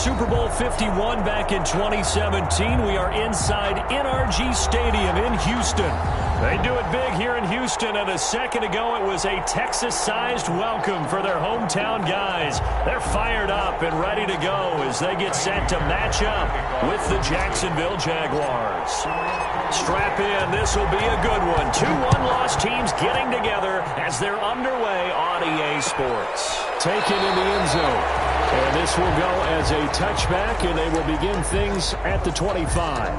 Super Bowl 51 back in 2017. We are inside NRG Stadium in Houston. They do it big here in Houston, and a second ago it was a Texas-sized welcome for their hometown guys. They're fired up and ready to go as they get set to match up with the Jacksonville Jaguars. Strap in, this will be a good one. Two one-loss teams getting together as they're underway on EA Sports. Taken in the end zone. And this will go as a touchback, and they will begin things at the 25.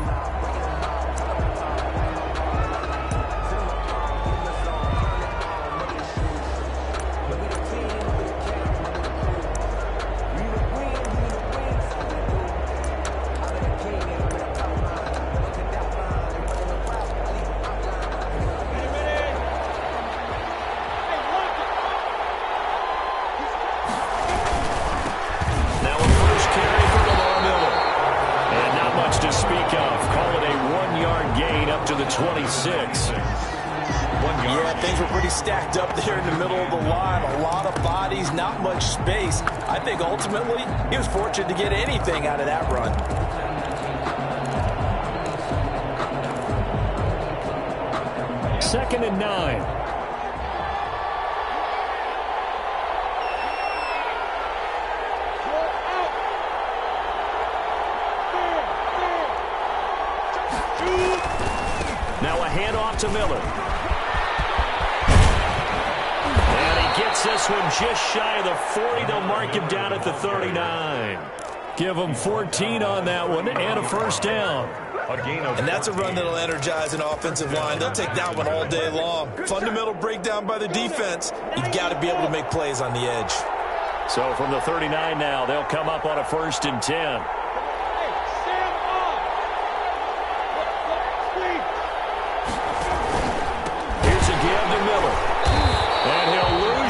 Yeah, things were pretty stacked up there in the middle of the line. A lot of bodies, not much space. I think ultimately he was fortunate to get anything out of that run. Second and 9. Now a handoff to Miller. And he gets this one just shy of the 40. They'll mark him down at the 39. Give him 14 on that one and a first down. And that's a run that'll energize an offensive line. They'll take that one all day long. Fundamental breakdown by the defense. You've got to be able to make plays on the edge. So from the 39 now, they'll come up on a 1st and 10.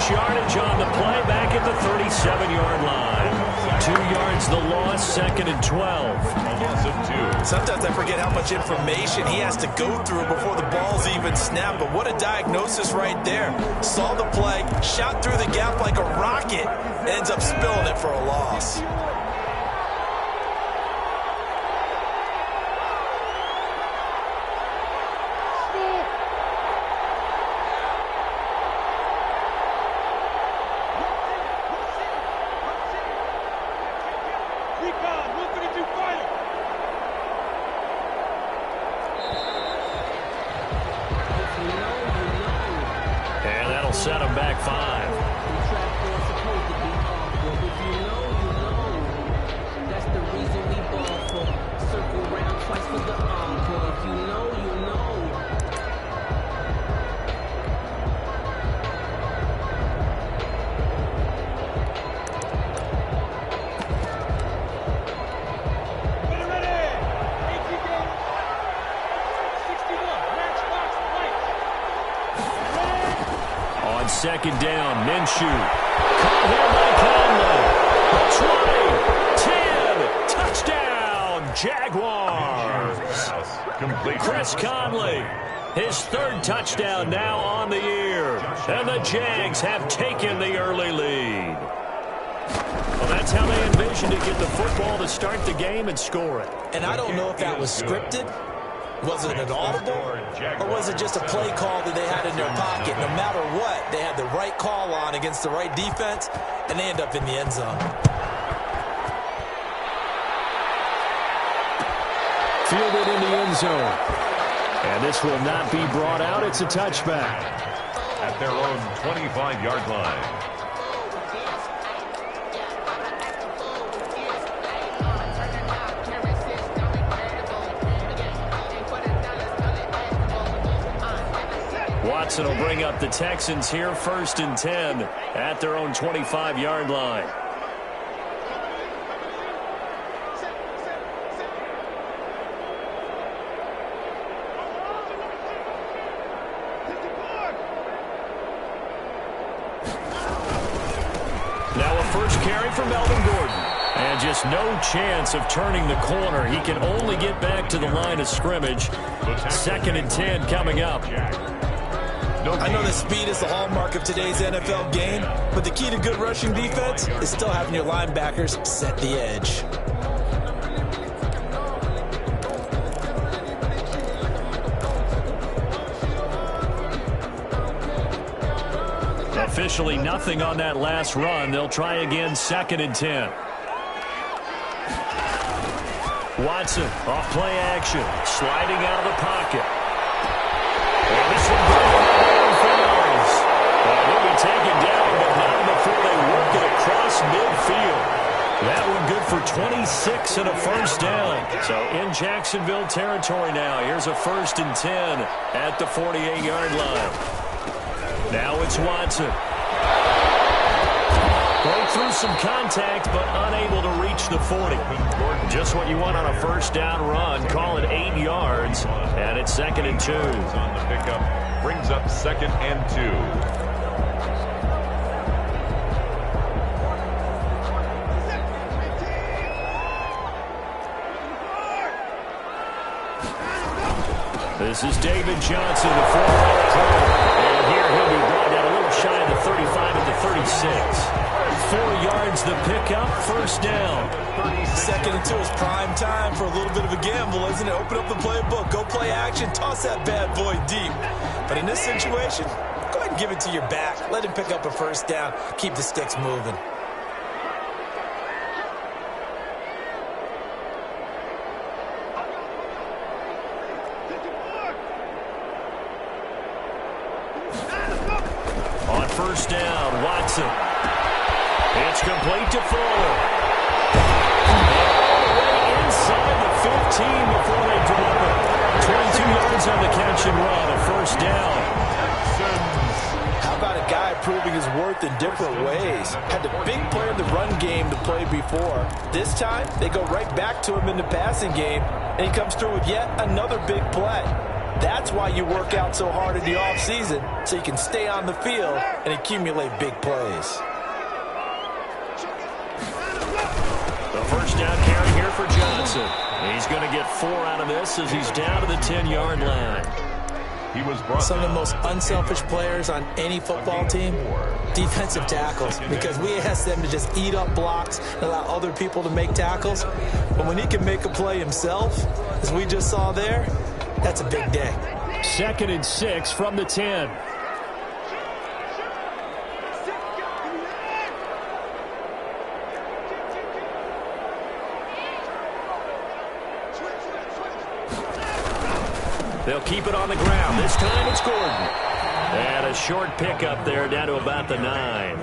Yardage on the play back at the 37-yard line. 2 yards the loss, 2nd and 12. Sometimes I forget how much information he has to go through before the ball's even snapped, but what a diagnosis right there. Saw the play, shot through the gap like a rocket, ends up spilling it for a loss. Set him back 5. Second down, Minshew. Caught here by Conley. 20, 10, touchdown, Jaguars. Chris Conley, his 3rd touchdown now on the year. And the Jags have taken the early lead. Well, that's how they envisioned to get the football to start the game and score it. And I don't know if that was scripted. Was it an audible, or was it just a play call that they had in their pocket? No matter what, they had the right call on against the right defense, and they end up in the end zone. Fielded in the end zone. And this will not be brought out. It's a touchback. At their own 25-yard line. Watson will bring up the Texans here, 1st and 10 at their own 25-yard line. Now a first carry for Melvin Gordon. And just no chance of turning the corner. He can only get back to the line of scrimmage. 2nd and 10 coming up. I know that speed is the hallmark of today's NFL game, but the key to good rushing defense is still having your linebackers set the edge. Officially nothing on that last run. They'll try again, 2nd and 10. Watson, off play action, sliding out of the pocket. And this one goes for yards. They'll be taken down, but not before they work it across midfield. That one good for 26 and a first down. So in Jacksonville territory now. Here's a 1st and 10 at the 48-yard line. Now it's Watson. Broke through some contact, but unable to reach the 40. Just what you want on a first down run. Call it 8 yards, and it's 2nd and 2. On the pickup, brings up 2nd and 2. This is David Johnson, the former All-Pro. And here he'll be brought down a little shy of the 35 at the 36. 4 yards the pickup, first down. 2nd and 2 is prime time for a little bit of a gamble, isn't it? Open up the playbook, go play action, toss that bad boy deep. But in this situation, go ahead and give it to your back. Let him pick up a first down, keep the sticks moving. On first down, Watson. It's complete to Fuller. All the way inside the 15 before they deliver. 22 yards on the catch and run, a first down. How about a guy proving his worth in different ways? Had the big play in the run game to play before. This time, they go right back to him in the passing game, and he comes through with yet another big play. That's why you work out so hard in the offseason, so you can stay on the field and accumulate big plays. The first down carry here for Johnson. He's going to get 4 out of this as he's down to the 10-yard line. He was brought Some of the most unselfish players on any football team, defensive tackles, because we ask them to just eat up blocks and allow other people to make tackles. But when he can make a play himself, as we just saw there, that's a big day. 2nd and 6 from the 10. They'll keep it on the ground. This time it's Gordon. And a short pickup there down to about the 9.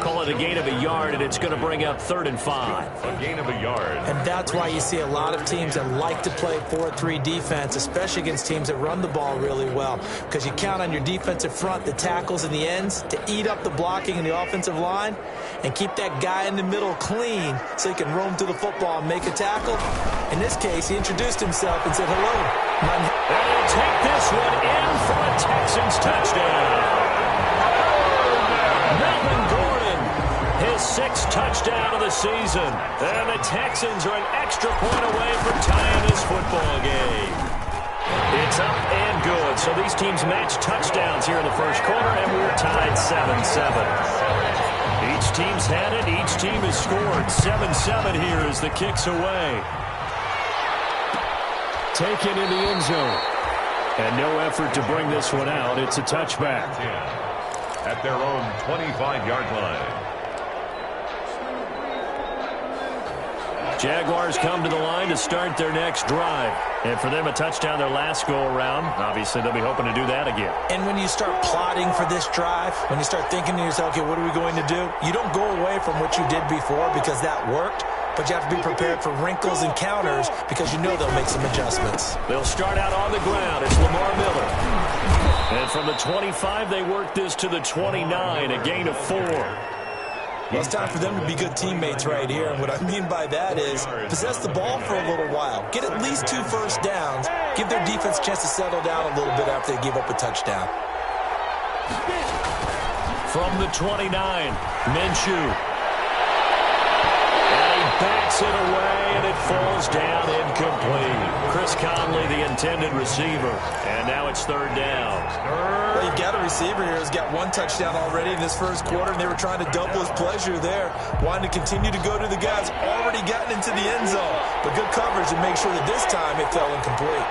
Call it a gain of a yard, and it's going to bring up 3rd and 5. a gain of a yard. And that's why you see a lot of teams that like to play 4-3 defense, especially against teams that run the ball really well, because you count on your defensive front, the tackles and the ends, to eat up the blocking in the offensive line and keep that guy in the middle clean so he can roam through the football and make a tackle. In this case, he introduced himself and said, hello. And he'll take this one in for a Texans touchdown. Melvin Gordon, his 6th touchdown of the season. And the Texans are an extra point away from tying this football game. It's up and good. So these teams match touchdowns here in the first quarter, and we're tied 7-7. Each team's had it. Each team has scored. 7-7 here as the kick's away. Taken in the end zone. And no effort to bring this one out. It's a touchback. At their own 25-yard line. Jaguars come to the line to start their next drive. And for them, a touchdown their last go-around. Obviously, they'll be hoping to do that again. And when you start plotting for this drive, when you start thinking to yourself, okay, what are we going to do? You don't go away from what you did before because that worked. But you have to be prepared for wrinkles and counters because you know they'll make some adjustments. They'll start out on the ground. It's Lamar Miller. And from the 25, they work this to the 29, a gain of 4. Well, it's time for them to be good teammates right here. And what I mean by that is possess the ball for a little while. Get at least 2 first downs. Give their defense a chance to settle down a little bit after they give up a touchdown. From the 29, Minshew. Backs it away, and it falls down incomplete. Chris Conley, the intended receiver. And now it's third down. Well, you've got a receiver here who's got one touchdown already in this first quarter, and they were trying to double his pleasure there, wanting to continue to go to the guys already gotten into the end zone. But good coverage to make sure that this time it fell incomplete.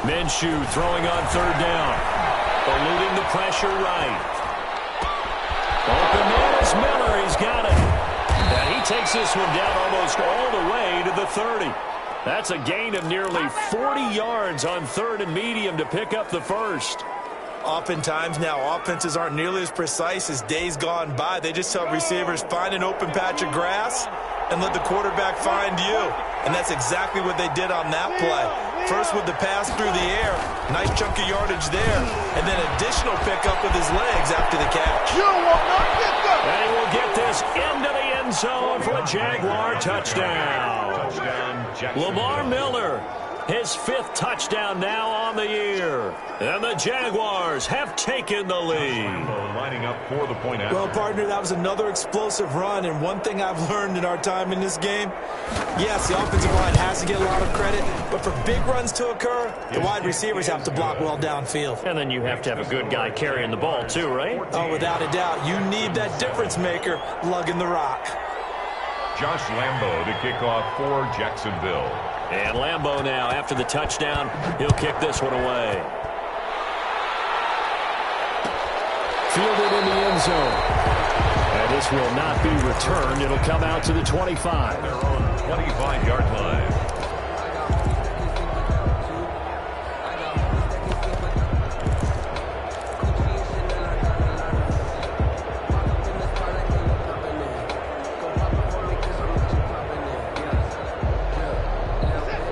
Minshew throwing on third down. Eluding the pressure right. Open man is Miller. He's got it. And he takes this one down almost all the way to the 30. That's a gain of nearly 40 yards on third and medium to pick up the first. Oftentimes now, offenses aren't nearly as precise as days gone by. They just tell receivers, find an open patch of grass and let the quarterback find you. And that's exactly what they did on that play. First with the pass through the air, nice chunk of yardage there, and then additional pickup with his legs after the catch. And he will get this into the end zone for a Jaguar touchdown. Lamar Miller, his 5th touchdown now on the year. And the Jaguars have taken the lead. Lining up for the point after. Well, partner, that was another explosive run, and one thing I've learned in our time in this game, yes, the offensive line has to get a lot of credit, but for big runs to occur, the wide receivers have to block well downfield. And then you have to have a good guy carrying the ball too, right? Oh, without a doubt. You need that difference maker lugging the rock. Josh Lambo to kick off for Jacksonville. And Lambo now, after the touchdown, he'll kick this one away. Fielded in the end zone. And this will not be returned. It'll come out to the 25. Their own 25-yard line.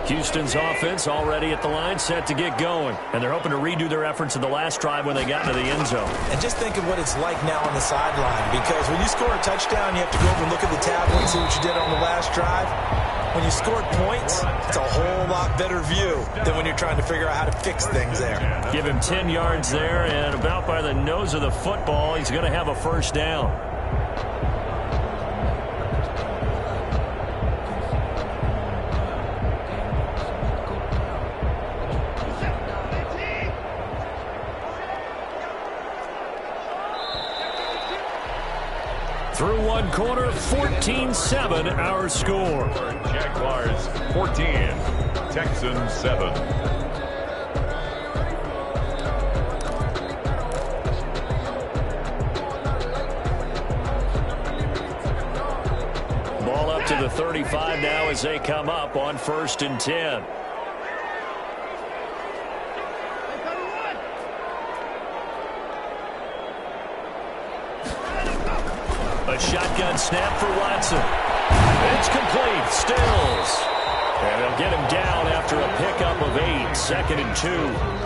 Houston's offense already at the line, set to get going. And they're hoping to redo their efforts in the last drive when they got into the end zone. And just think of what it's like now on the sideline, because when you score a touchdown, you have to go over and look at the tablet and see what you did on the last drive. When you scored points, it's a whole lot better view than when you're trying to figure out how to fix things there. Give him 10 yards there, and about by the nose of the football, he's going to have a first down. Through one quarter, 14-7 our score. Jaguars 14, Texans 7. Ball up to the 35 now as they come up on 1st and 10. A shotgun snap for Watson. It's complete. Stills. And they'll get him down after a pickup of 8. 2nd and 2.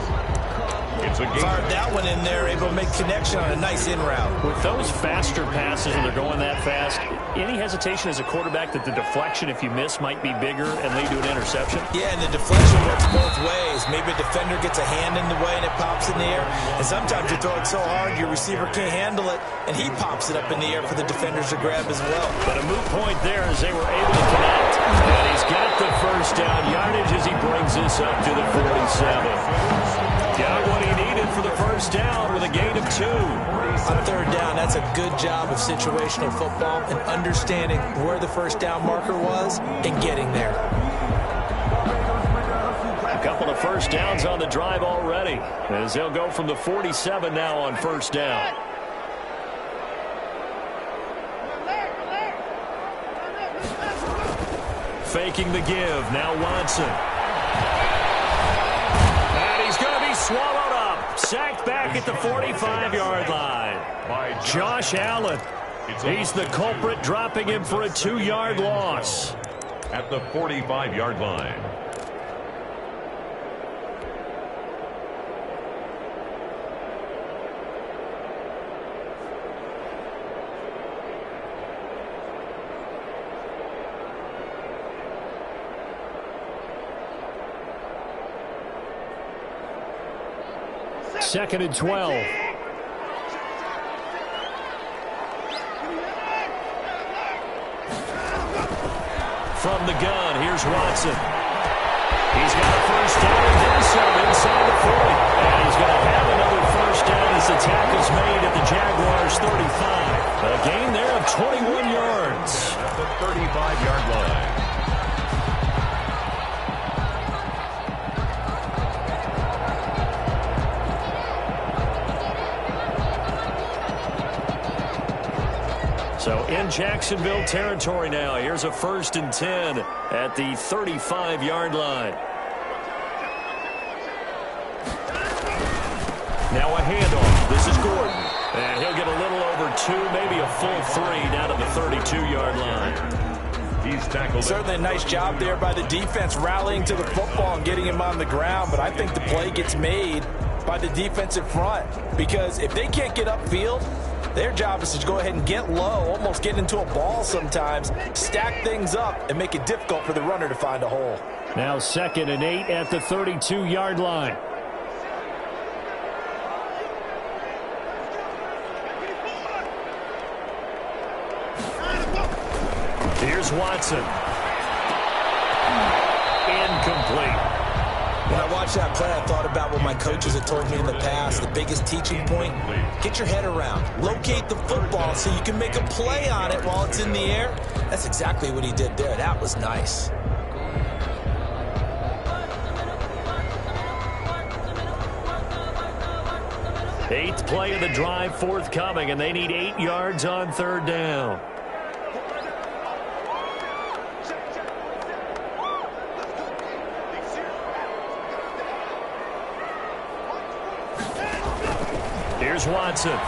It's a game. Fired that one in there, able to make connection on a nice in route. With those faster passes and they're going that fast, any hesitation as a quarterback that the deflection, if you miss, might be bigger and lead to an interception? Yeah, and the deflection works both ways. Maybe a defender gets a hand in the way and it pops in the air. And sometimes you throw it so hard your receiver can't handle it, and he pops it up in the air for the defenders to grab as well. But a moot point there as they were able to connect. And he's got the first down yardage as he brings this up to the 47. Got what he needed for the first down with a gain of 2. On third down, that's a good job of situational football and understanding where the first down marker was and getting there. A couple of first downs on the drive already as they'll go from the 47 now on first down. Faking the give. Now Watson. And he's going to be swallowed up. Sacked back at the 45-yard line. Josh Allen. He's the culprit, dropping him for a 2-yard loss. At the 45-yard line. 2nd and 12. From the gun, here's Watson. He's got a first down and then some inside the 40. And he's going to have another first down as the tackle's made at the Jaguars' 35. A gain there of 21 yards. At the 35-yard line. So in Jacksonville territory now. Here's a 1st and 10 at the 35-yard line. Now a handoff. This is Gordon. And he'll get a little over 2, maybe a full 3 down to the 32-yard line. He's tackled. Certainly a nice job there by the defense rallying to the football and getting him on the ground. But I think the play gets made by the defensive front. Because if they can't get upfield, their job is to go ahead and get low, almost get into a ball sometimes, stack things up, and make it difficult for the runner to find a hole. Now 2nd and 8 at the 32-yard line. Here's Watson. Incomplete. When I watched that play, I thought about what my coaches had told me in the past. The biggest teaching point, get your head around. Locate the football so you can make a play on it while it's in the air. That's exactly what he did there. That was nice. Eighth play of the drive forthcoming, and they need 8 yards on 3rd down. Here's Watson.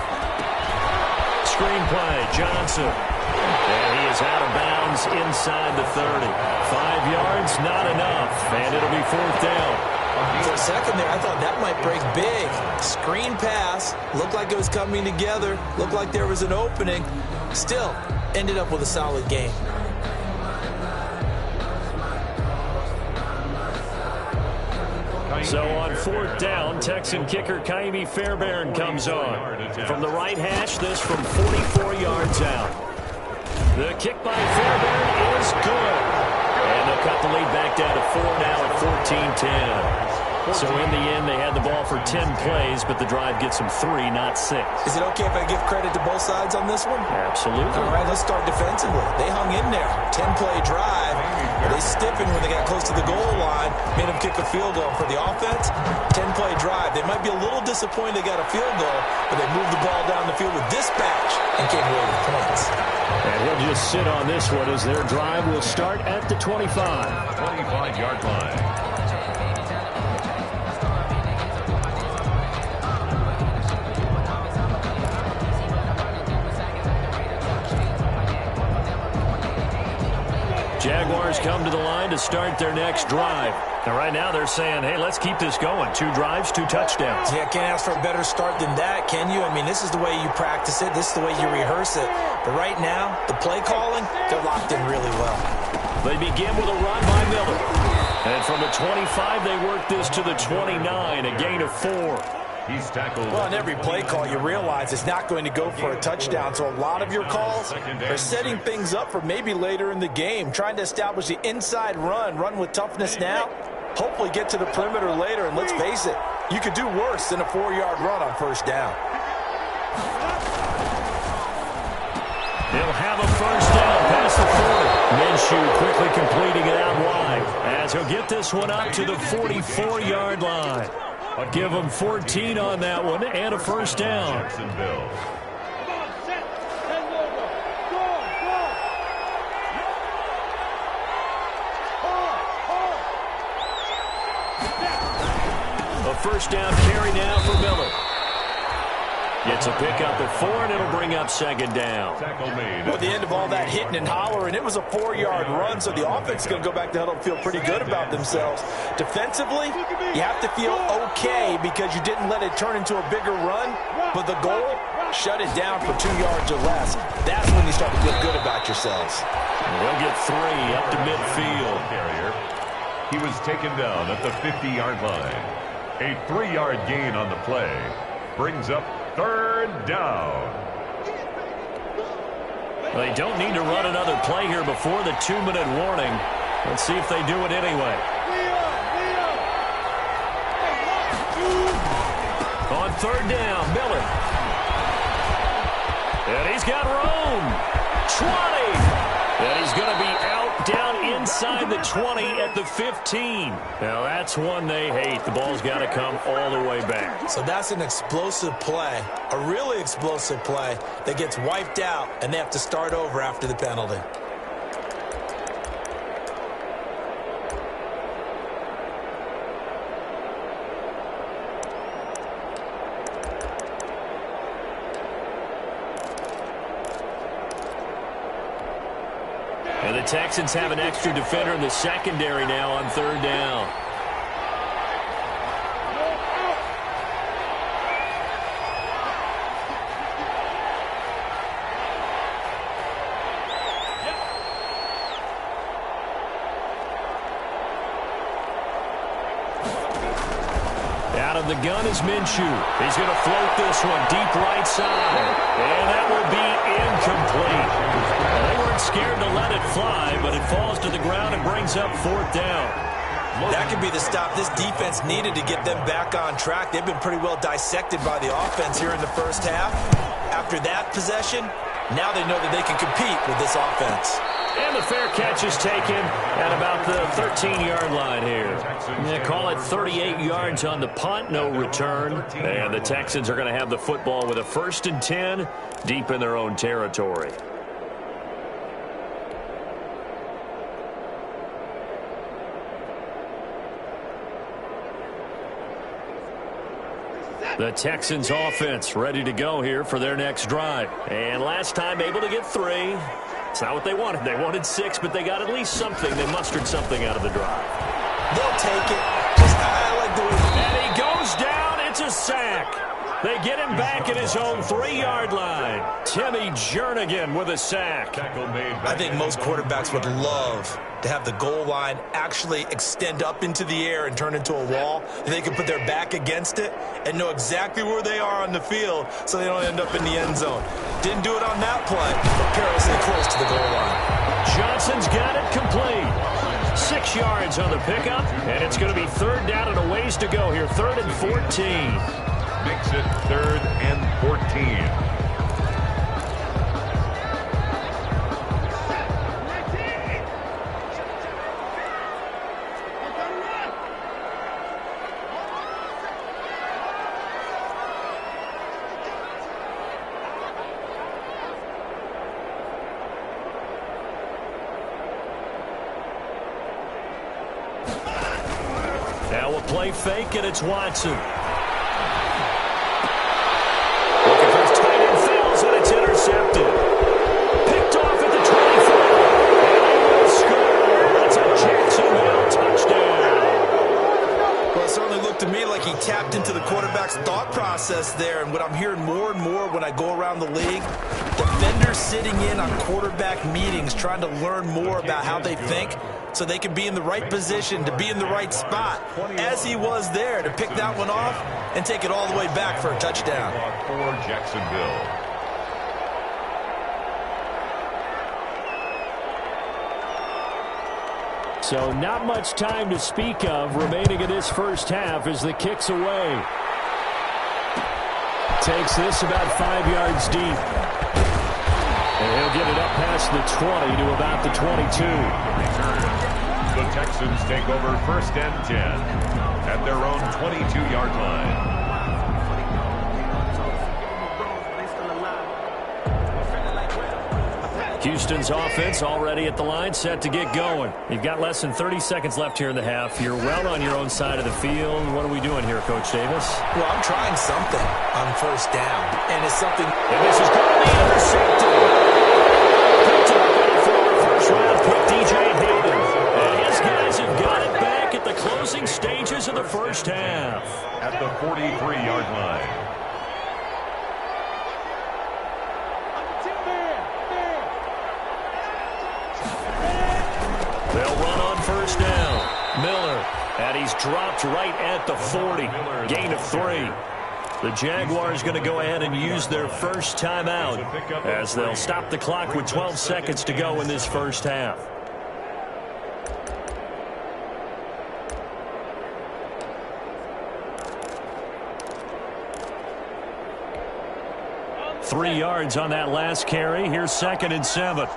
Screenplay, Johnson. And he is out of bounds inside the 30. 5 yards, not enough, and it'll be 4th down. For a second there, I thought that might break big. Screen pass. Looked like it was coming together. Looked like there was an opening. Still, ended up with a solid game. So on 4th down, Texan kicker Kaimi Fairbairn comes on. From the right hash, this from 44 yards out. The kick by Fairbairn is good. And they'll cut the lead back down to 4 now at 14-10. So in the end, they had the ball for 10 plays, but the drive gets them 3, not 6. Is it okay if I give credit to both sides on this one? Absolutely. All right, let's start defensively. They hung in there. 10-play drive. They stiffened when they got close to the goal line, made them kick a field goal. For the offense, 10-play drive. They might be a little disappointed they got a field goal, but they moved the ball down the field with dispatch and came away with points. And he'll just sit on this one as their drive will start at the 25. 25-yard line. Jaguars come to the line to start their next drive. And right now they're saying, hey, let's keep this going. 2 drives, 2 touchdowns. Yeah, can't ask for a better start than that, can you? I mean, this is the way you practice it. This is the way you rehearse it. But right now, the play calling, they're locked in really well. They begin with a run by Miller. And from the 25, they work this to the 29, a gain of 4. He's tackled. Well, in every play call, you realize it's not going to go for a touchdown. So a lot of your calls are setting things up for maybe later in the game, trying to establish the inside run with toughness now, hopefully get to the perimeter later. And let's face it, you could do worse than a 4-yard run on 1st down. They'll have a 1st down past the 40. Minshew quickly completing it out wide as he'll get this one up to the 44-yard line. I'll give them 14 on that one and a 1st down. Jacksonville. A 1st down carry now for Miller. Gets a pickup at 4, and it'll bring up 2nd down. Tackle made. Well, at the end of all that hitting and hollering, it was a 4-yard run, so the offense is going to go back to huddle and feel pretty good about themselves. Defensively, you have to feel okay because you didn't let it turn into a bigger run, but the goal, shut it down for 2 yards or less. That's when you start to feel good about yourselves. They'll get 3 up to midfield. Carrier. He was taken down at the 50-yard line. A 3-yard gain on the play brings up third down. They don't need to run another play here before the 2-minute warning. Let's see if they do it anyway. On third down, Miller. And he's got room. 20. And he's going to be out down inside the 20 at the 15. Now, that's one they hate. The ball's got to come all the way back. So that's an explosive play, a really explosive play that gets wiped out, and they have to start over after the penalty. And the Texans have an extra defender in the secondary now on third down. Out of the gun is Minshew. He's going to float this one deep right side. And that will be incomplete. They weren't scared to let it fly, but it falls to the ground and brings up fourth down. That could be the stop this defense needed to get them back on track. They've been pretty well dissected by the offense here in the first half. After that possession, now they know that they can compete with this offense. And the fair catch is taken at about the 13-yard line here. They call it 38 yards on the punt, no return. And the Texans are going to have the football with a 1st and 10 deep in their own territory. The Texans offense ready to go here for their next drive. And last time able to get 3. It's not what they wanted. They wanted 6, but they got at least something. They mustered something out of the drive. They'll take it. I like the way. And he goes down. It's a sack. They get him back at his own 3-yard line. Timmy Jernigan with a sack. I think most quarterbacks would love to have the goal line actually extend up into the air and turn into a wall. They can put their back against it and know exactly where they are on the field so they don't end up in the end zone. Didn't do it on that play, but perilously close to the goal line. Johnson's got it complete. 6 yards on the pickup, and it's going to be third down and a ways to go here. 3rd and 14. Makes it 3rd and 14. Now we'll play fake, and it's Watson. Intercepted. Picked off at the 24. And he will score. It's a Jacksonville touchdown. Well, it certainly looked to me like he tapped into the quarterback's thought process there. And what I'm hearing more and more when I go around the league, defenders sitting in on quarterback meetings trying to learn more about how they think so they can be in the right position, to be in the right spot, as he was there, to pick that one off and take it all the way back for a touchdown. For Jacksonville. So not much time to speak of remaining in this first half as the kick's away. Takes this about 5 yards deep. And he'll get it up past the 20 to about the 22. The Texans take over 1st and 10 at their own 22-yard line. Houston's offense already at the line, set to get going. You've got less than 30 seconds left here in the half. You're well on your own side of the field. What are we doing here, Coach Davis? Well, I'm trying something on 1st down, and it's something. And this is going to be intercepted. Picked up by the former first-round pick, DJ Hayden. And his guys have got it back at the closing stages of the first half. At the 43-yard line. They'll run on 1st down. Miller And he's dropped right at the 40. Gain of 3. The Jaguars going to go ahead and use their first timeout as they'll stop the clock with 12 seconds to go in this first half. Three yards on that last carry. Here's 2nd and 7.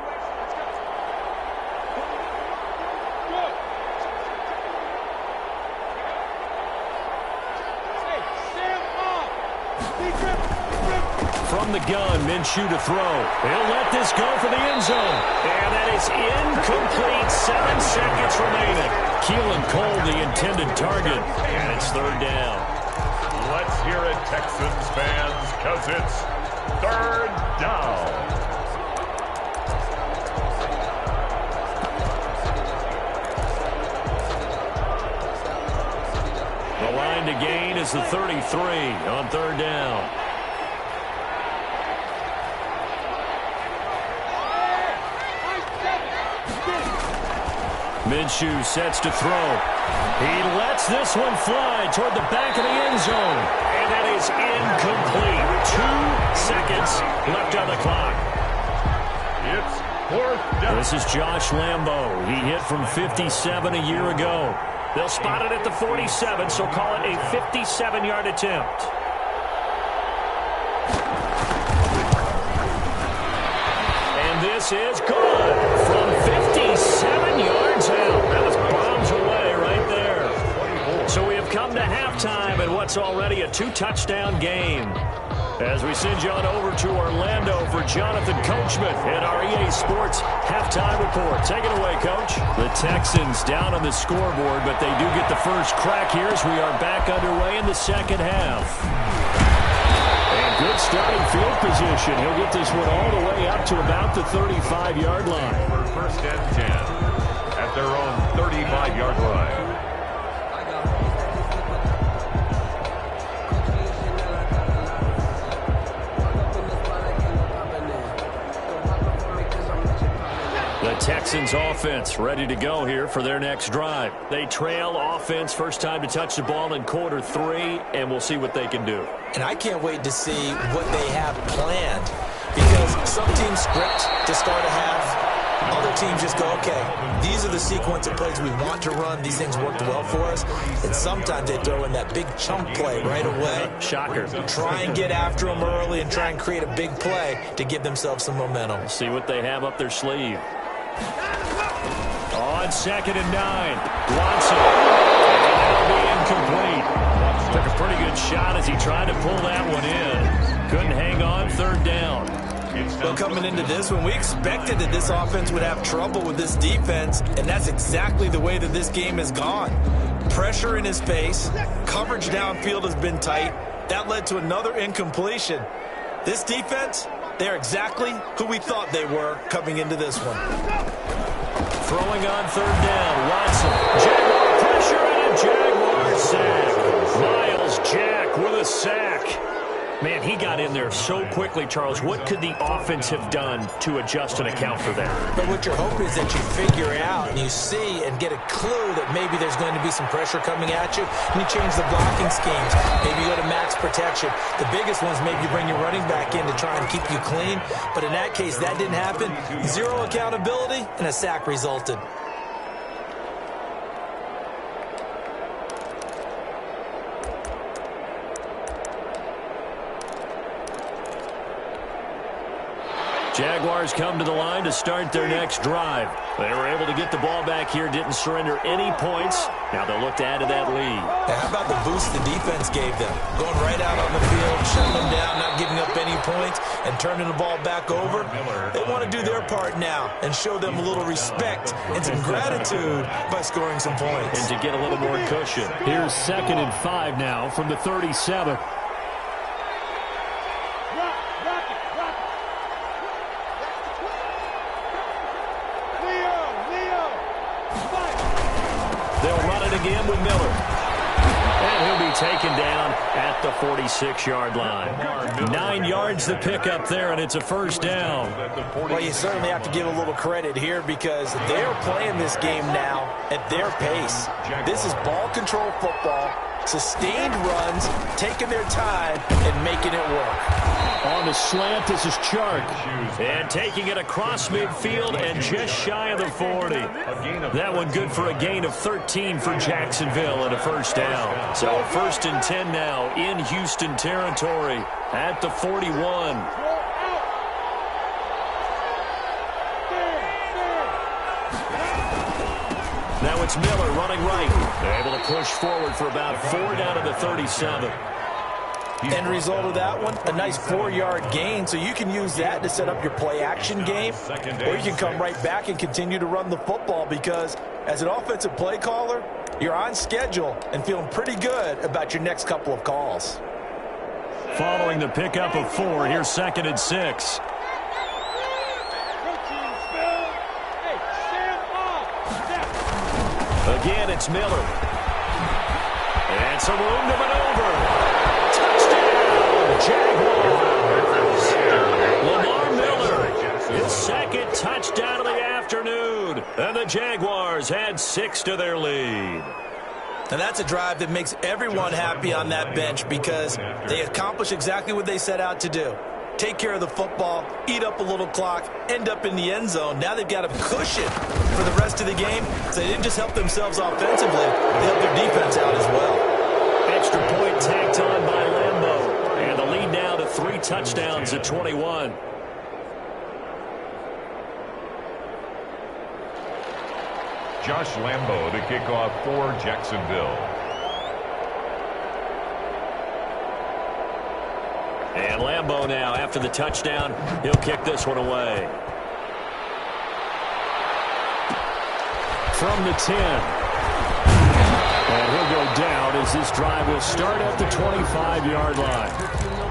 From the gun, Minshew to throw. He'll let this go for the end zone. And that is incomplete. 7 seconds remaining. Keelan Cole, the intended target. And it's 3rd down. Let's hear it, Texans fans, because it's 3rd down. The line to gain is the 33 on 3rd down. Minshew sets to throw. He lets this one fly toward the back of the end zone. And that is incomplete. 2 seconds left on the clock. It's 4th down. This is Josh Lambo. He hit from 57 a year ago. They'll spot it at the 47, so call it a 57-yard attempt. And this is gone from 57 yards out. That was bombs away right there. So we have come to halftime in what's already a 2-touchdown game. As we send you on over to Orlando for Jonathan Coachman and our EA Sports halftime report. Take it away, Coach. The Texans down on the scoreboard, but they do get the first crack here as we are back underway in the second half. And good starting field position. He'll get this one all the way up to about the 35-yard line. For 1st and 10 at their own 35-yard line. The Texans offense ready to go here for their next drive. They trail offense, first time to touch the ball in quarter 3, and we'll see what they can do. And I can't wait to see what they have planned, because some teams script to start a half. Other teams just go, okay, these are the sequence of plays we want to run. These things worked well for us. And sometimes they throw in that big chunk play right away. Shocker. Try and get after them early and try and create a big play to give themselves some momentum. See what they have up their sleeve. On 2nd and 9, Watson. And that'll be incomplete. Took a pretty good shot as he tried to pull that one in. Couldn't hang on, 3rd down. Well, coming into this one, we expected that this offense would have trouble with this defense, and that's exactly the way that this game has gone. Pressure in his face, coverage downfield has been tight. That led to another incompletion. This defense, they're exactly who we thought they were coming into this one. Throwing on 3rd down, Watson. Jaguar pressure and a Jaguar sack. Miles Jack with a sack. Man, he got in there so quickly, Charles. What could the offense have done to adjust and account for that? But what your hope is that you figure out and you see and get a clue that maybe there's going to be some pressure coming at you, and you change the blocking schemes. Maybe you go to max protection. The biggest ones, maybe you bring your running back in to try and keep you clean. But in that case, that didn't happen. 0 accountability, and a sack resulted. Jaguars come to the line to start their next drive. They were able to get the ball back here, didn't surrender any points. Now they'll look to add to that lead. Now, how about the boost the defense gave them? Going right out on the field, shutting them down, not giving up any points, and turning the ball back over. They want to do their part now and show them a little respect and some gratitude by scoring some points. And to get a little more cushion. Here's 2nd and 5 now from the 37. Again with Miller. And And he'll be taken down at the 46-yard line. 9 yards the pickup there, and it's a first down. Well, you certainly have to give a little credit here because they're playing this game now at their pace. This is ball control football, sustained runs, taking their time and making it work. On the slant, this is Chark. And taking it across midfield and just shy of the 40. That one good for a gain of 13 for Jacksonville and a first down. So a 1st and 10 now in Houston territory at the 41. Now it's Miller running right. They're able to push forward for about 4 down to the 37. End result of that one, a nice 4-yard gain, so you can use that to set up your play-action game, or you can come right back and continue to run the football because as an offensive play caller, you're on schedule and feeling pretty good about your next couple of calls. Following the pickup of 4, here's 2nd and 6. Again, it's Miller. And some room to maneuver. Jaguars. Lamar Miller, his 2nd touchdown of the afternoon. And the Jaguars add 6 to their lead. And that's a drive that makes everyone happy on that bench because they accomplish exactly what they set out to do. Take care of the football, eat up a little clock, end up in the end zone. Now they've got a cushion for the rest of the game. So they didn't just help themselves offensively, they helped their defense out as well. Extra point tacked on by Lambeau. And the lead now to 3 touchdowns at 21. Josh Lambeau to kick off for Jacksonville. And Lambeau now, after the touchdown, he'll kick this one away. From the 10. And he'll go down as this drive will start at the 25-yard line.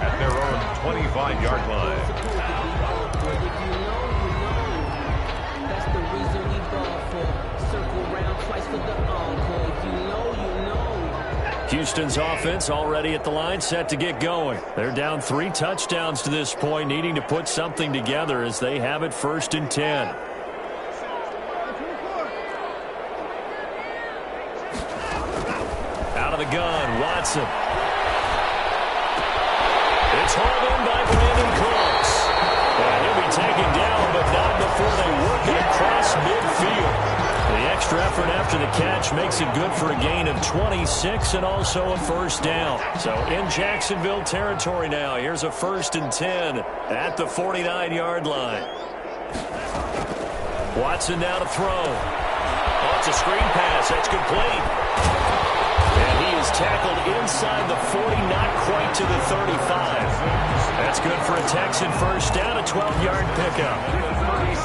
At their own 25-yard line. Houston's offense already at the line, set to get going. They're down 3 touchdowns to this point, needing to put something together as they have it 1st and 10. Out of the gun, Watson. It's hauled in by Brandon Cooks. And he'll be taken down, but not before they work it across midfield. The extra effort after the catch makes it good for a gain of 26 and also a first down. So in Jacksonville territory now, here's a 1st and 10 at the 49-yard line. Watson now to throw. Oh, it's a screen pass. That's complete. And he is tackled inside the 40, not quite to the 35. That's good for a Texan first down, a 12-yard pickup.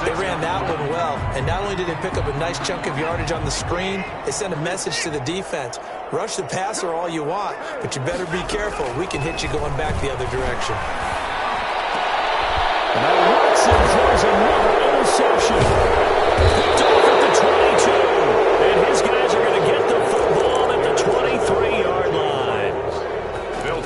They ran that one well, and not only did they pick up a nice chunk of yardage on the screen, they sent a message to the defense. Rush the passer all you want, but you better be careful. We can hit you going back the other direction. Now Watson throws another interception. Picked off at the 22. And his guys are going to get the football at the 23-yard line.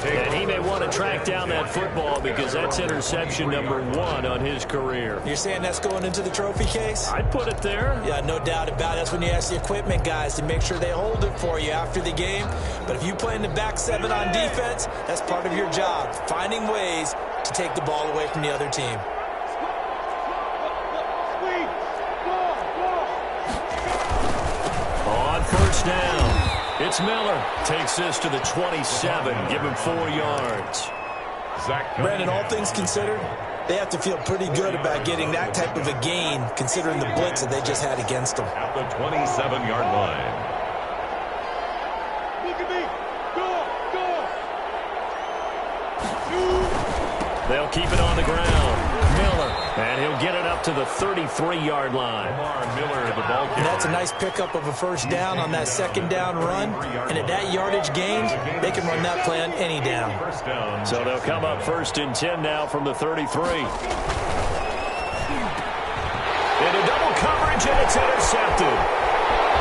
And he may want to track down that football because that's interception number 1 on his career. You're saying that's going into the trophy case? I'd put it there. Yeah, no doubt about it. That's when you ask the equipment guys to make sure they hold it for you after the game. But if you play in the back 7 on defense, that's part of your job, finding ways to take the ball away from the other team. On first down. It's Miller. Takes this to the 27. Give him 4 yards. Brandon, all things considered, they have to feel pretty good about getting that type of a gain considering the blitz that they just had against them. At the 27-yard line. Look at me. Go. They'll keep it on the ground. Miller. And he'll get it up to the 33-yard line. Miller, the ball and that's a nice pickup of a first down on that 2nd down run. And at that yardage gain, they can run that play on any down. So they'll come up 1st and 10 now from the 33. Into double coverage, and it's intercepted.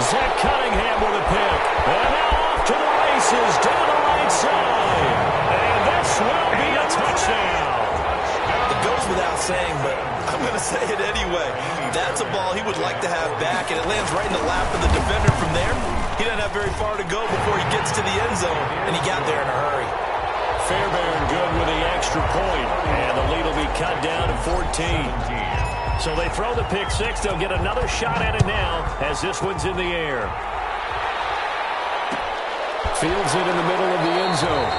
Zach Cunningham with a pick. And now off to the races down the before he gets to the end zone, and he got there in a hurry. Fairbairn good with the extra point, and the lead will be cut down to 14. So they throw the pick six. They'll get another shot at it now as this one's in the air. Fields it in the middle of the end zone.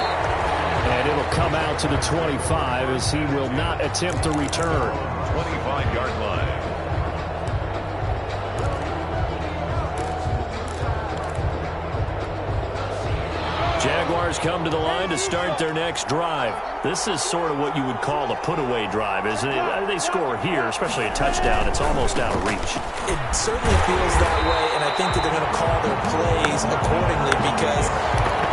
And it'll come out to the 25 as he will not attempt to return. 25-yard line. Jaguars come to the line to start their next drive. This is sort of what you would call the put-away drive. As they score here, especially a touchdown, it's almost out of reach. It certainly feels that way, and I think that they're going to call their plays accordingly because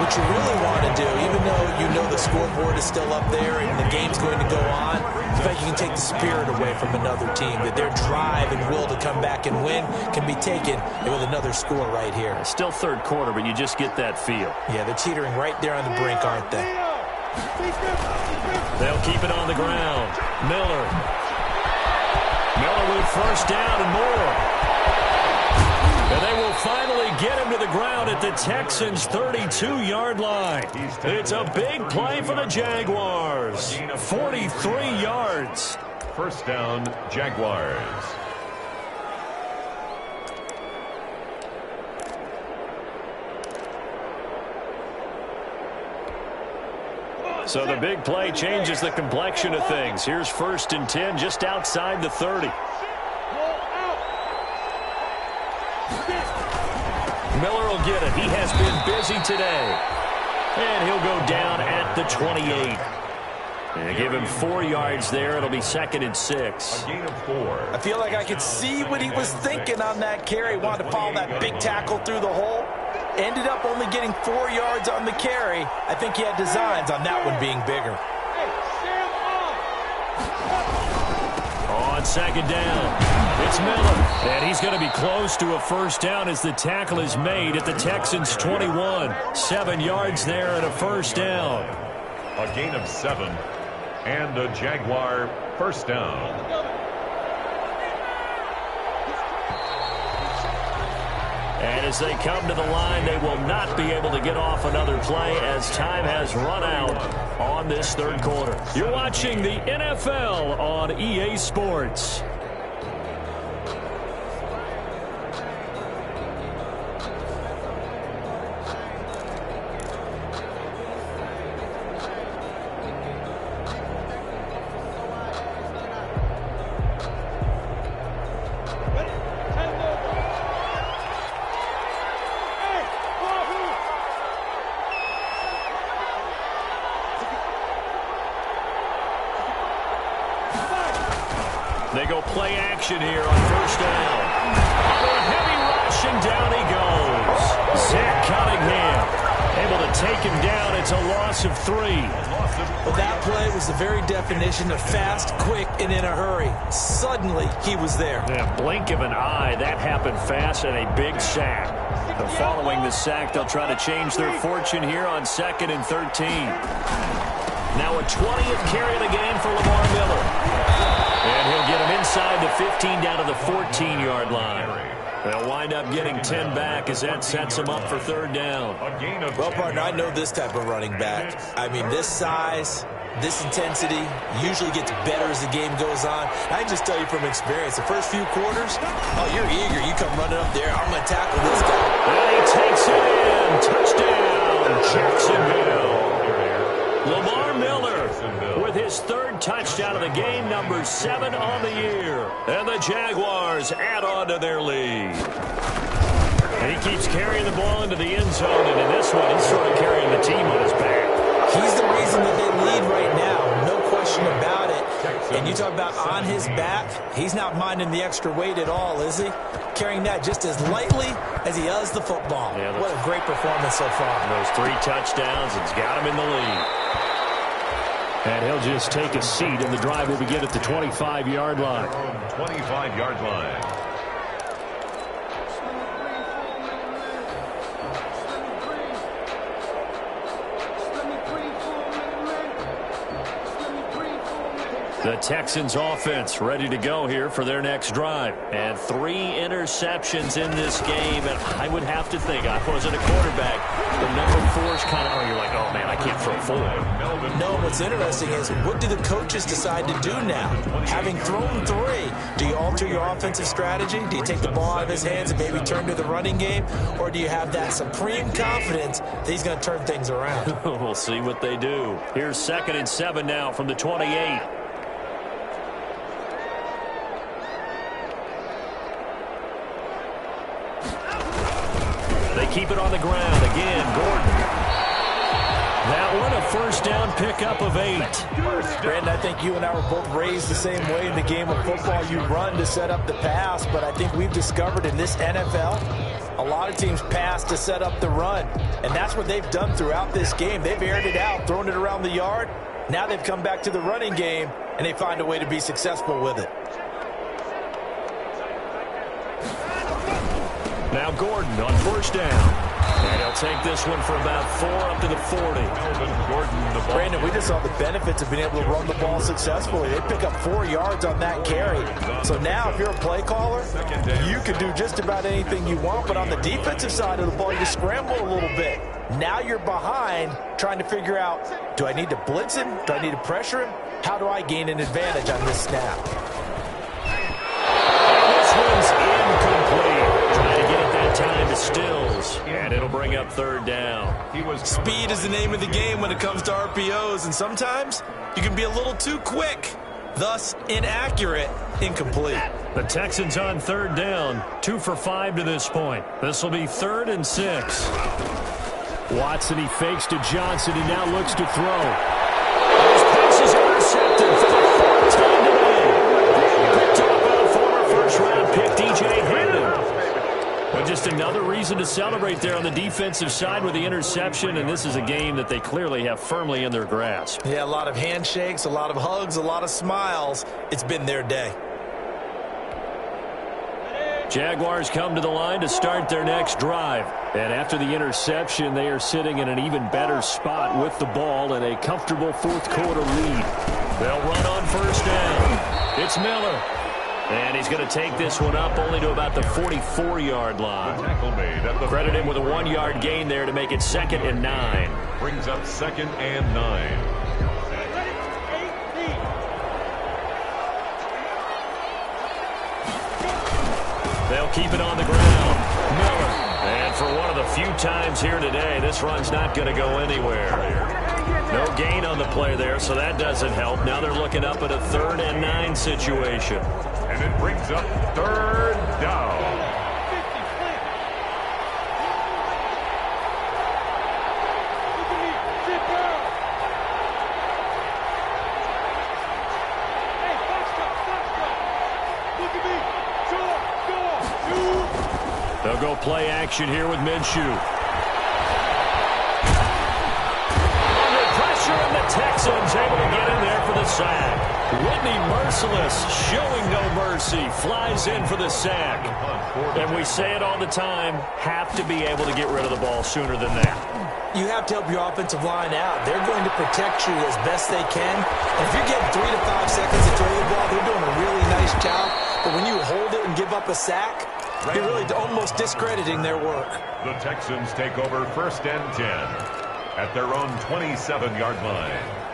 what you really want to do, even though you know the scoreboard is still up there and the game's going to go on, the fact you can take the spirit away from another team, that their drive and will to come back and win can be taken with another score right here. It's still third quarter, but you just get that feel. Yeah, they're teetering right there on the brink, aren't they? They'll keep it on the ground. Miller with first down and more. And they will finally get him to the ground at the Texans' 32-yard line. It's a big play for the Jaguars. 43 yards. First down, Jaguars. So the big play changes the complexion of things. Here's first and 10 just outside the 30. Miller will get it. He has been busy today. And he'll go down at the 28. And give him 4 yards there. It'll be second and 6. A gain of 4. I feel like I could see what he was thinking on that carry. Wanted to follow that big tackle through the hole. Ended up only getting 4 yards on the carry. I think he had designs on that one being bigger. On second down, it's Miller. And he's going to be close to a first down as the tackle is made at the Texans' 21. 7 yards there and a first down. A gain of 7 and a Jaguar first down. And as they come to the line, they will not be able to get off another play as time has run out on this third quarter. You're watching the NFL on EA Sports. They go play action here on first down. Under a heavy rush, and down he goes. Zach Cunningham able to take him down. It's a loss of 3. Well, that play was the very definition of fast, quick, and in a hurry. Suddenly, he was there. In a blink of an eye, that happened fast, and a big sack. And following the sack, they'll try to change their fortune here on second and 13. Now a 20th carry of the game for Lamar Miller. And he'll get him inside the 15 down to the 14-yard line. They'll wind up getting 10 back as that sets him up for third down. Well, partner, I know this type of running back. I mean, this size, this intensity usually gets better as the game goes on. I can just tell you from experience, the first few quarters, oh, you're eager. You come running up there, I'm going to tackle this guy. And he takes it in. Touchdown, Jacksonville. Lamar Miller with his third touchdown of the game, number 7 on the year. And the Jaguars add on to their lead. And he keeps carrying the ball into the end zone, and in this one, he's sort of carrying the team on his back. He's the reason that they lead right now, no question about it. And you talk about on his back, he's not minding the extra weight at all, is he? Carrying that just as lightly as he does the football. Yeah, what a great performance so far. Those 3 touchdowns, it's got him in the lead. And he'll just take a seat, and the drive will begin at the 25-yard line. 25-yard line. The Texans offense ready to go here for their next drive. And 3 interceptions in this game. And I would have to think, I wasn't a quarterback, the number 4 is kind of, you're like, oh man, I can't throw 4. No, what's interesting is, what do the coaches decide to do now? Having thrown 3, do you alter your offensive strategy? Do you take the ball out of his hands and maybe turn to the running game? Or do you have that supreme confidence that he's going to turn things around? We'll see what they do. Here's 2nd and 7 now from the 28. They keep it on the ground. Again, Gordon. That one, a first down pickup of 8. Brandon, I think you and I were both raised the same way in the game of football. You run to set up the pass, but I think we've discovered in this NFL, a lot of teams pass to set up the run, and that's what they've done throughout this game. They've aired it out, thrown it around the yard. Now they've come back to the running game, and they find a way to be successful with it. Now Gordon on first down. And he'll take this one for about 4 up to the 40. Brandon, we just saw the benefits of being able to run the ball successfully. They pick up 4 yards on that carry. So now if you're a play caller, you can do just about anything you want. But on the defensive side of the ball, you scramble a little bit. Now you're behind trying to figure out, do I need to blitz him? Do I need to pressure him? How do I gain an advantage on this snap? And this one's incomplete. Trying to get it that time to Stills. And it'll bring up 3rd down. Speed is the name of the game when it comes to RPOs, and sometimes you can be a little too quick, thus inaccurate, incomplete. The Texans on 3rd down, 2 for 5 to this point. This will be 3rd and 6. Watson, he fakes to Johnson, and now looks to throw. His pass is intercepted for the 4th time today. Picked up by former first-round pick DJ Hendon. But just another reason to celebrate there on the defensive side with the interception, and this is a game that they clearly have firmly in their grasp. Yeah, a lot of handshakes, a lot of hugs, a lot of smiles. It's been their day. Jaguars come to the line to start their next drive. And after the interception, they are sitting in an even better spot with the ball and a comfortable 4th quarter lead. They'll run on first down. It's Miller. And he's going to take this one up only to about the 44-yard line. Credit him with a 1-yard gain there to make it 2nd and 9. Brings up 2nd and 9. They'll keep it on the ground. Miller. And for one of the few times here today, this run's not going to go anywhere. No gain on the play there, so that doesn't help. Now they're looking up at a 3rd and 9 situation. And it brings up 3rd down. They'll go play action here with Minshew. Under pressure, and the Texans able to get in there for the sack. Whitney Merciless, showing no mercy, flies in for the sack. And we say it all the time, have to be able to get rid of the ball sooner than that. You have to help your offensive line out. They're going to protect you as best they can. And if you're getting 3 to 5 seconds to throw the ball, they're doing a really nice job. But when you hold it and give up a sack, you're really almost discrediting their work. The Texans take over 1st and 10 at their own 27-yard line.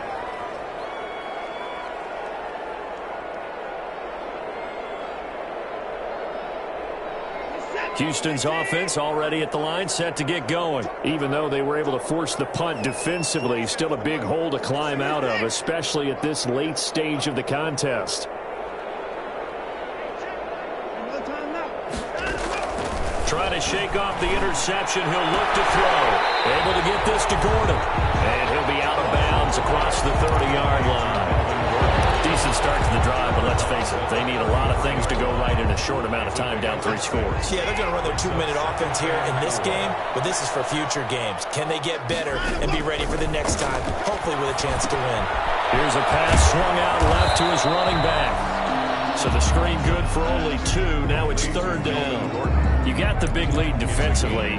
Houston's offense already at the line, set to get going. Even though they were able to force the punt defensively, still a big hole to climb out of, especially at this late stage of the contest. Trying to shake off the interception, he'll look to throw. Able to get this to Gordon. And he'll be out of bounds across the 30-yard line. Decent start to the drive, but let's face it, they need a lot of things to go right in a short amount of time, down 3 scores. Yeah, they're going to run their 2-minute offense here in this game, but this is for future games. Can they get better and be ready for the next time, hopefully with a chance to win? Here's a pass swung out left to his running back. So the screen good for only 2. Now it's 3rd down. You got the big lead defensively,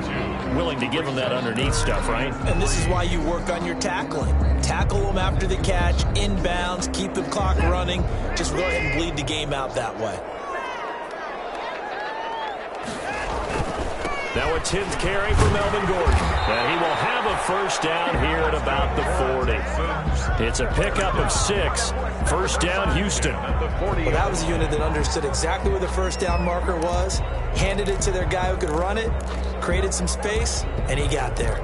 willing to give them that underneath stuff, right? And this is why you work on your tackling. Tackle them after the catch, inbounds, keep the clock running. Just go ahead and bleed the game out that way. Now a 10th carry for Melvin Gordon. And he will have a first down here at about the 40. It's a pickup of 6. First down, Houston. Well, that was a unit that understood exactly where the first down marker was, handed it to their guy who could run it, created some space, and he got there.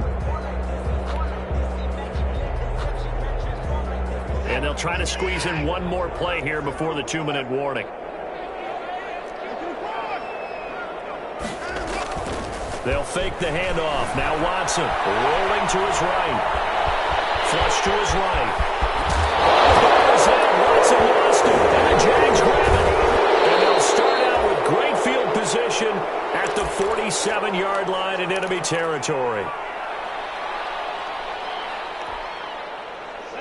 And they'll try to squeeze in one more play here before the 2-minute warning. They'll fake the handoff. Now Watson rolling to his right. Flush to his right. Watson lost it. And the Jags grab it. And they'll start out with great field position at the 47-yard line in enemy territory.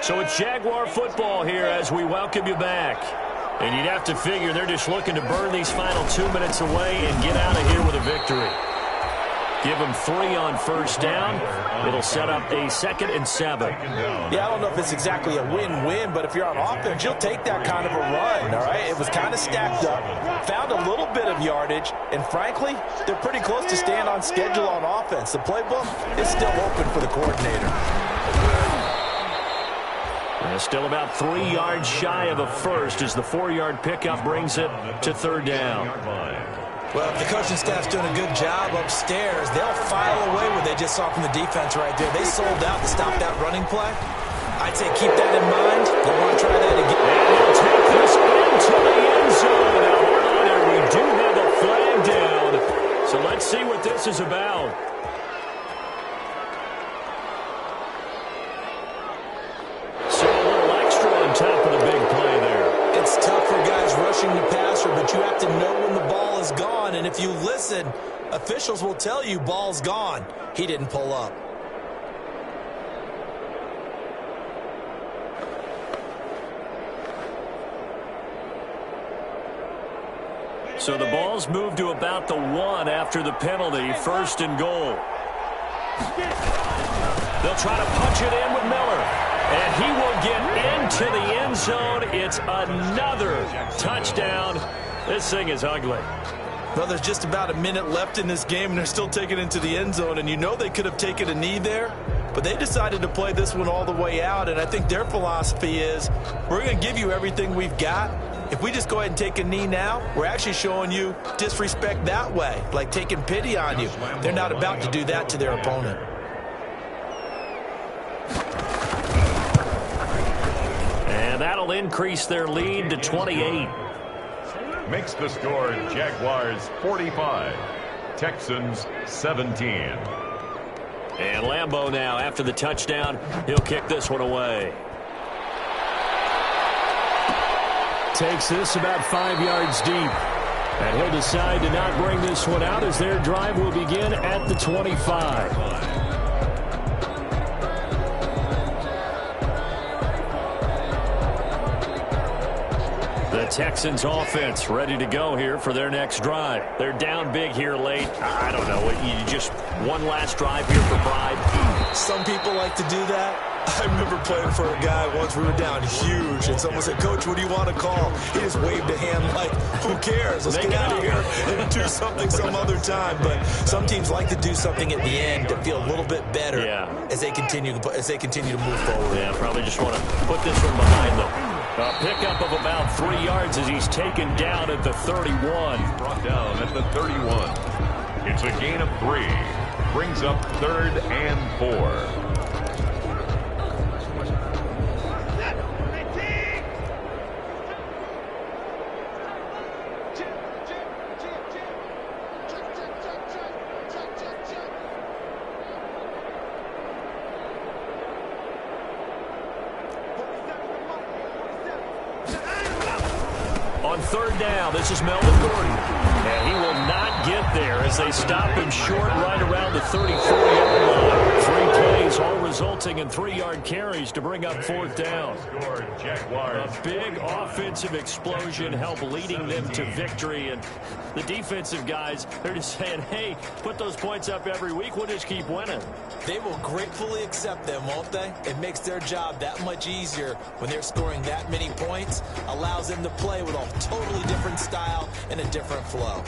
So it's Jaguar football here as we welcome you back. And you'd have to figure they're just looking to burn these final 2 minutes away and get out of here with a victory. Give them 3 on first down. It'll set up a 2nd and 7. Yeah, I don't know if it's exactly a win-win, but if you're on offense, you'll take that kind of a run, all right? It was kind of stacked up, found a little bit of yardage, and frankly, they're pretty close to staying on schedule on offense. The playbook is still open for the coordinator. Still about 3 yards shy of a first as the 4-yard pickup brings it to 3rd down. Well, if the coaching staff's doing a good job upstairs, they'll file away what they just saw from the defense right there. They sold out to stop that running play. I'd say keep that in mind. You want to try that again. And they'll take this into the end zone. Now, hold on there. We do have a flag down. So let's see what this is about. So a little extra on top of the big play there. It's tough for guys rushing the passer, but you have to know when the ball is gone. And if you listen, officials will tell you ball's gone. He didn't pull up. So the ball's moved to about the 1 after the penalty. 1st and goal. They'll try to punch it in with Miller. And he will get into the end zone. It's another touchdown. This thing is ugly. Well, there's just about a minute left in this game, and they're still taking it into the end zone. And you know they could have taken a knee there, but they decided to play this one all the way out. And I think their philosophy is, we're going to give you everything we've got. If we just go ahead and take a knee now, we're actually showing you disrespect that way, like taking pity on you. They're not about to do that to their opponent. And that'll increase their lead to 28. Makes the score Jaguars 45, Texans 17. And Lambeau now, after the touchdown, he'll kick this one away. Takes this about 5 yards deep. And he'll decide to not bring this one out as their drive will begin at the 25. The Texans offense ready to go here for their next drive. They're down big here late. I don't know. You just one last drive here for pride. Some people like to do that. I remember playing for a guy once. We were down huge, and someone said, "Coach, what do you want to call?" He just waved a hand like, "Who cares? Let's get out of here and do something some other time." But some teams like to do something at the end to feel a little bit better as they continue to move forward. Yeah, probably just want to put this one behind them. A pickup of about 3 yards as he's taken down at the 31. Brought down at the 31. It's a gain of 3. Brings up 3rd and 4. On 3rd down, this is Melvin Gordon. And he will not get there as they stop him short right around the 34-yard line. 3 plays plays, all resulting in 3-yard carries to bring up fourth down. A big offensive explosion helped leading them to victory. And the defensive guys, they're just saying, hey, put those points up every week. We'll just keep winning. They will gratefully accept them, won't they? It makes their job that much easier when they're scoring that many points. Allows them to play with a totally different style and a different flow.